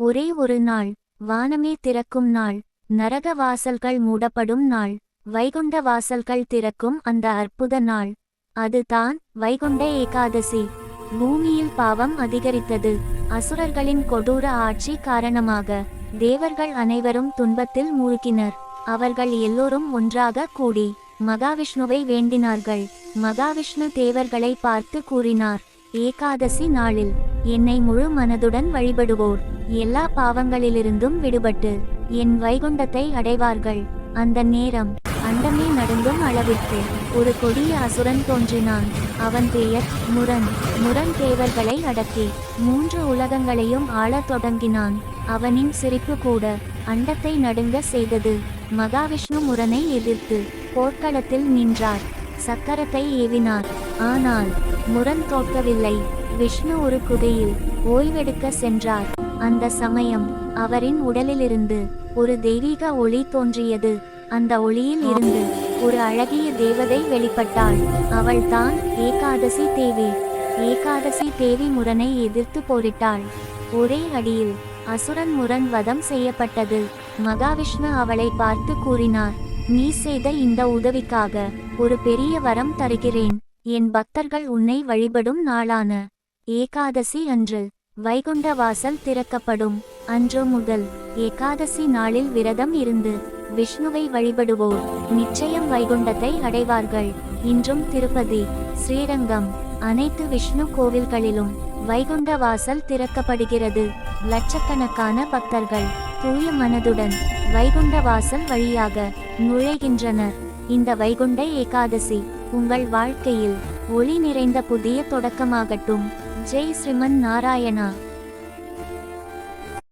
ஒரே ஒரு நாள், வானமே திறக்கும் நாள், நரக வாசல்கள் மூடப்படும் நாள், வைகுண்ட வாசல்கள் திறக்கும் அந்த அற்புத நாள். அதுதான் வைகுண்ட ஏகாதசி. பூமியில் பாவம் அதிகரித்தது. அசுரர்களின் கொடூர ஆட்சி காரணமாக தேவர்கள் அனைவரும் துன்பத்தில் மூழ்கினர். அவர்கள் எல்லோரும் ஒன்றாக கூடி மகாவிஷ்ணுவை வேண்டினார்கள். மகாவிஷ்ணு தேவர்களை பார்த்து கூறினார், ஏகாதசி நாளில் என்னை முழு மனதுடன் வழிபடுவோர் எல்லா பாவங்களிலிருந்தும் விடுபட்டு என் வைகுண்டத்தை அடைவார்கள். அந்த நேரம் அண்டமே நடுங்கும் அளவிற்கு ஒரு கொடிய அசுரன் தோன்றினான். அவன் பெயர் முரன். முரன் தேவர்களை அடக்கி 3 உலகங்களையும் ஆளத் தொடங்கினான். அவனின் சிரிப்பு கூட அண்டத்தை நடுங்க செய்தது. மகாவிஷ்ணு முரனை எதிர்த்து போர்க்களத்தில் நின்றார். சக்கரத்தை ஏவினார். ஆனால் முரன் தோற்கவில்லை. விஷ்ணு ஒரு குகையில் ஓய்வெடுக்க சென்றார். அந்த சமயம் அவரின் உடலிலிருந்து ஒரு தெய்வீக ஒளி தோன்றியது. அந்த ஒளியில் இருந்து ஒரு அழகிய தேவதை வெளிப்பட்டாள். அவள்தான் ஏகாதசி தேவி. ஏகாதசி தேவி முரனை எதிர்த்து போரிட்டாள். ஒரே அடியில் அசுரன் முரன் வதம் செய்யப்பட்டது. மகாவிஷ்ணு அவளை பார்த்து கூறினார், நீ செய்த இந்த உதவிக்காக ஒரு பெரிய வரம் தருகிறேன். என் பக்தர்கள் உன்னை வழிபடும் நாளான ஏகாதசி அன்று வைகுண்ட வாசல் திறக்கப்படும். அன்று முதல் ஏகாதசி நாளில் விரதம் இருந்து விஷ்ணுவை வழிபடுவோர் நிச்சயம் வைகுண்டத்தை அடைவார்கள். இன்றும் திருப்பதி, ஸ்ரீரங்கம், அனைத்து விஷ்ணு கோவில்களிலும் வைகுண்ட வாசல் திறக்கப்படுகிறது. லட்சக்கணக்கான பக்தர்கள் தூய மனதுடன் வைகுண்ட வாசல் வழியாக நுழைகின்றனர். இந்த வைகுண்ட ஏகாதசி உங்கள் வாழ்க்கையில் ஒளி நிறைந்த புதிய தொடக்கமாகட்டும். ஜெய் ஸ்ரீமன் நாராயணா.